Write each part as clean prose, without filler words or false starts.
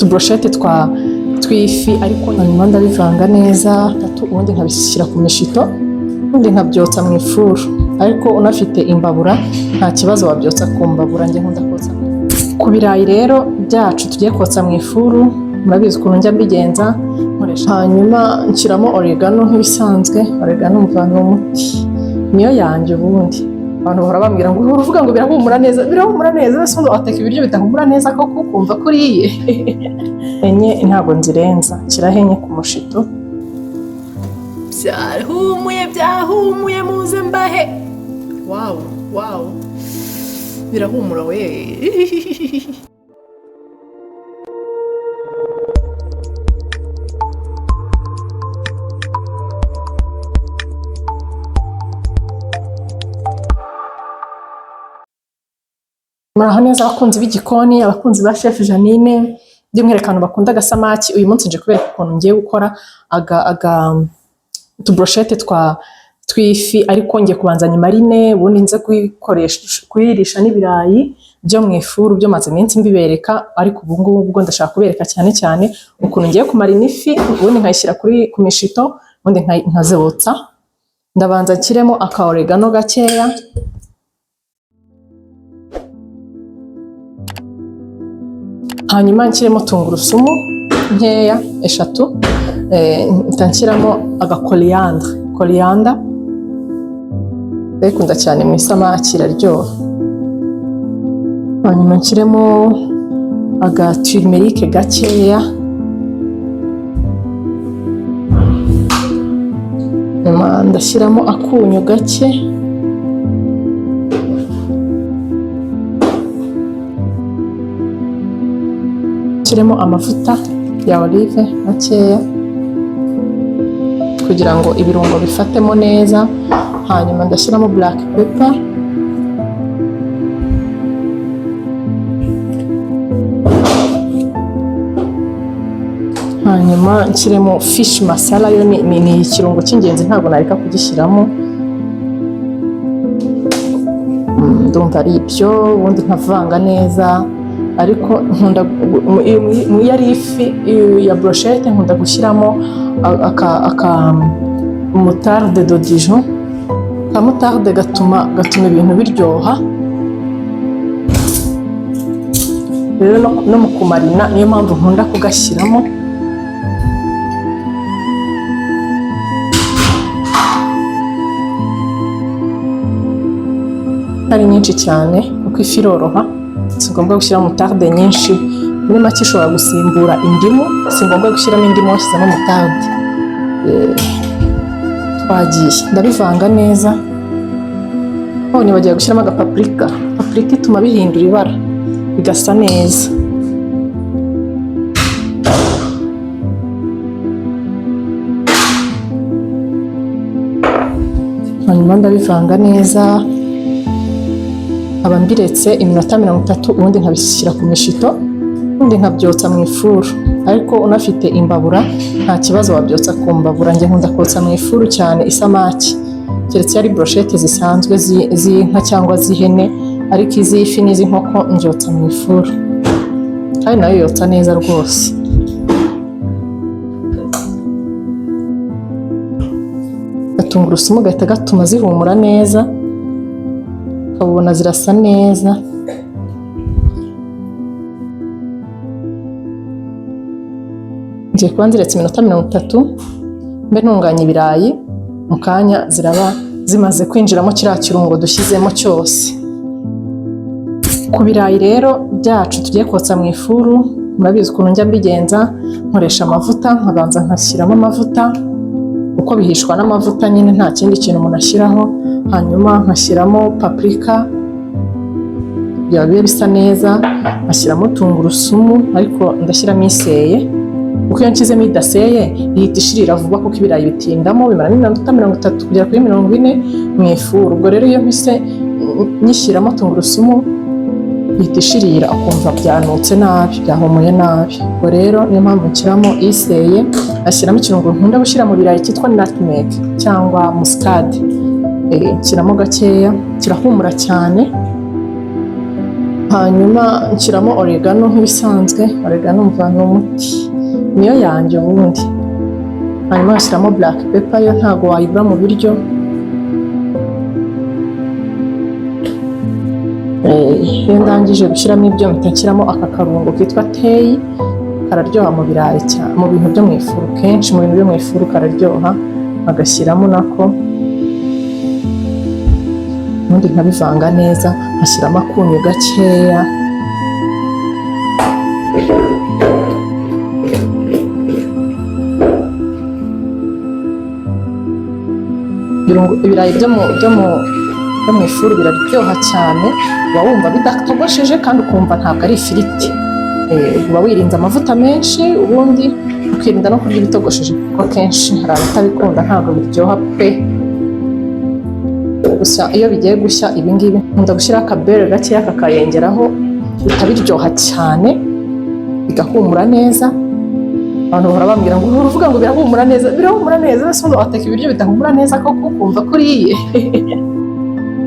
Brochettes tw'ifi ariko nyuma ndabivanga neza ubundi nkabishyira ku mishito ubundi nkabyotsa mu ifuru ariko unafite imbabura nta kibazo wabyotsa ku mbabura njye nkunda kotsa ku birayi rero byacu tugiye kotsa mu ifuru murabizi ukuntu njya mbigenza nkoresha hanyuma nshyiramo oregano nk'ibisanzwe oregano mvana umuti niyo yanjye ubundi abantu bahora bambwira ngo uruvuga ngo birahumura neza bese wateka ibiryo bitahumura neza ko kumva kuriye enye ntabwo nzirenza nshyiraho enye ku mushito byahumuye muze mbahe wow birahumura we muraho neza abakunzi b'igikoni abakunzi ba chef Jeanine by'umwerekano bakunda agasamaki uyu munsi nje kubereka ukuntu ngiye gukora Brochettes tw'ifi ariko ngiye kubanzanya marine ubundi nze kuyirisha n'ibirayi byo mu ifuru byo maze iminsi mbibereka ariko ubu ngubu ndashaka kubereka cyane ukuntu ngiye kumarina ifi ubundi nkayishyira ku mishito ubundi nkazotsa ndabanza nshyiremo aka oregano gakeya hanyuma nshyiremo tungurusumu nkeya 3 nshyiramo aga coriander ndakunda cyane mu isamaki iraryoha hanyuma nshyiremo aga turmeric gakeya ndashyiramo akunyu gake nshyiremo amavuta ya olive makeya kugira ngo ibirungo bifatemo neza hanyuma ndashyiramo black pepper hanyuma nshyiremo fish masala yo ni ikirungo cy'ingenzi ntabwo nareka kugishyiramo ndumva ari ibyo ubundi nkavanga neza ariko nkunda mu yari ifi ya brochette nkunda gushyiramo aka moutarde de Dijon ka moutarde gatuma ibintu biryoha rero no mu kumarina niyo mpamvu nkunda kugashyiramo ari nyinshi cyane kuko ifi iroroha si ngombwa gushyiramo moutarde nyinshi muri make ishobora gusimbura indimu si ngombwa gushyiramo indimu washyizemo moutarde twagiye ndabivanga neza none bagiye gushyiramo agapaprika ituma bihindura ibara bigasa neza hanyuma ndabivanga neza aba mbiretse iminota 30 ubundi nkabishyira ku mishito ubundi nkabyotsa mu ifuru ariko unafite imbabura nta kibazo wabyotsa ku mbabura njye nkunda kotsa mu ifuru cyane isamaki keretse ari brochettes zisanzwe z'inka cyangwa z'ihene ariko iz'ifi n'iz'inkoko nbyotsa mu ifuru kandi nayo yotsa neza rwose tungurusumu gahita gatuma zihumura neza ukabona zirasa neza ngiye kuba nziretse iminota 30 mbe ntunganya ibirayi mu kanya ziraba zimaze kwinjiramo kiriya kirungo dushyizemo cyose ku birayi rero byacu tugiye kotsa mu ifuru murabizi ukuntu njya mbigenza nkoresha amavuta nkabanza nkashyiramo amavuta uko bihishwa n'amavuta nyine nta kindi kintu umuntu ashyiraho hanyuma nkashyiramo paprika byaba bisa neza nkashyiramo tungurusumu ariko ndashyiramo iseye kuko iyo nshyizemo idaseye ihita ishirira vuba kuko ibirayi bitindamo bimara n'iminota 30 kugera kuri 40 mu ifuru ubwo rero iyo mpise nyishyiramo tungurusumu ihita ishirira ukumva byanutse nabi byahumuye nabi ubwo rero niyo mpamvu nshyiramo iseye ashyiramo ikirungo nkunda gushyira mu birayi cyitwa nutmeg cyangwa muscade nshyiramo gakeya kirahumura cyane hanyuma nshyiramo oregano nk'ibisanzwe. Oregano mvana umuti niyo yanjye ubundi. Hanyuma ngashyiramo black pepper, yo ntago wayibura mu biryo. Iyo ndangije gushyiramo ibyo mpita nshyiramo aka karungo kitwa teyi, kararyoha mu birayi cyane, mu bintu byo mu ifuru. Kenshi mu bintu byo mu ifuru kararyoha, agashyiramo nako. Ubundi nkabivanga neza, nkashyiramo akunyu gakeya. Ibirayi byo mu ifuru biraryoha cyane, uba wumva bidatogosheje kandi ukumva ntabwo ari ifiriti. Uba wirinze amavuta menshi, ubundi ukirinda no kurya ibitogosheje kuko kenshi hari abatabikunda, ntabwo biryoha pe. Gusa iyo bigiye gushya ibingibi nkunda gushyiraho akabere gakeya kakayengeraho, bitabiryoha cyane, bigahumura neza. Abantu bahora bambwira ngo uruvuga ngo birahumura neza, birahumura neza, ese wateka ibiryo bidahumura neza koko ukumva kuriye.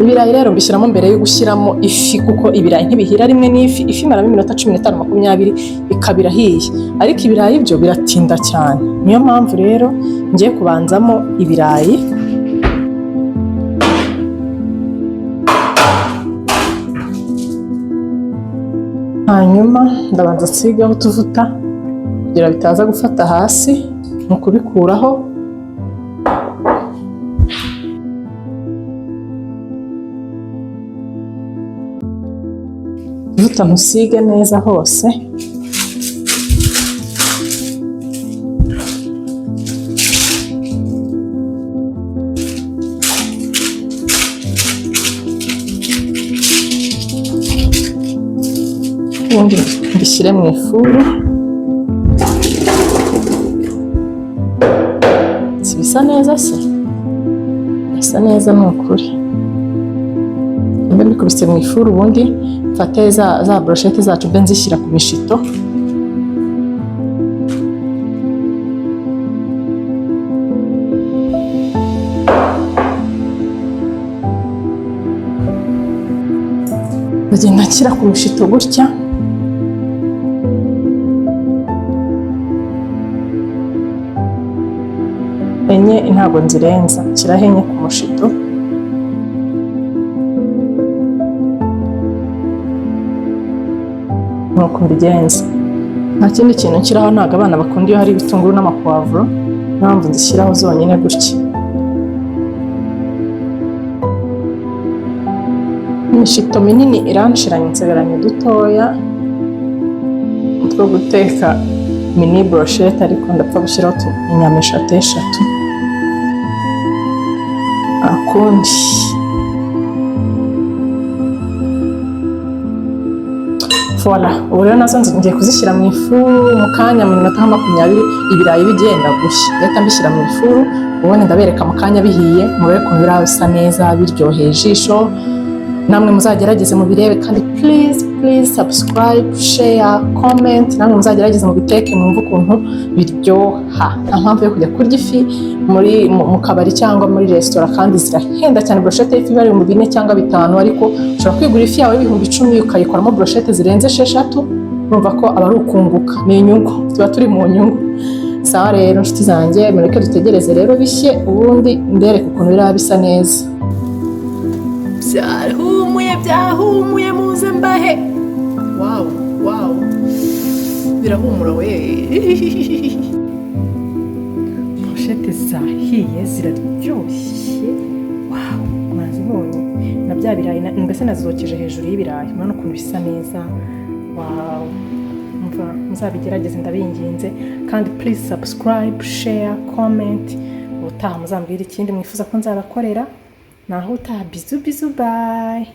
Ibirayi rero mbishyiramo mbere yo gushyiramo ifi, kuko ibirayi ntibihira rimwe n'ifi. Ifi imaramo iminota 15-20 bikabira hiye, ariko ibirayi byo biratinda cyane. Niyo mpamvu rero ngiye kubanzamo ibirayi. Hanyuma ndabanza nsigaho utuvuta kugira bitaza gufata hasi mu kubikuraho. Utuvuta ntusige neza hose. Ubundi mbishyire mu ifuru. Bisa neza se? Bisa neza ni ukuri. Mbe mbikubise mu ifuru, ubundi mfate za brochette zacu mbe nzishyira ku mishito. Bagenda nshyira ku mishito gutya. Enye ntabwo nzirenza, nshyiraho enye ku mushito. Nuko mbigenza. Nta kindi kintu nshyiraho, ntabwo abana bakunda iyo hari ibitunguru n'amapuwavuro, mpamvu nzishyiraho zonyine gutya. Imishito minini iranshiranye, nsigaranye dutoya two guteka mini brochette, ariko ndapfa gushyiraho inyama 3. Akundi voilà, ubu rero nazo ngiye kuzishyira mu ifuru mu kanya, mu minota 20 ibirayi bigenda gushya. Reka mbishyira mu ifuru, ubundi ndabereka mu kanya bihiye, murebe ko birasa neza biryoheye ijisho. Namwe muzagerageze mu birebe, kandi please subscribe, share, comment. Namwe muzagerageze mu biteke mwumve ukuntu biryoha. Nta mpamvu yo kujya kurya ifi mu kabari cyangwa muri restaurant, kandi zirahenda cyane. Brochette y'ifi bari mu 4 cyangwa 5, ariko ushobora kwigura ifi yawe y'ibihumbi 10 ukayikoramo brochette zirenze 6. Urumva ko aba ari ukunguka, ni inyungu, tuba turi mu nyungu. Sawa rero nshuti zanjye, mureke dutegereze rero bishye, ubundi ndereke ukuntu biraba bisa neza. Byahumuye muze mbahe. Wow, birahumura we. Brochette zahiye ziraryoshye. Wow, mwazibonye na bya birayi, mbese nazokeje hejuru y'ibirayi, mwana ukuntu bisa neza. Wow, muzabigerageze ndabinginze, kandi please subscribe, share, comment. Ubutaha muzambwira ikindi mwifuza ko nzabakorera. Naho utaha, bizu bye.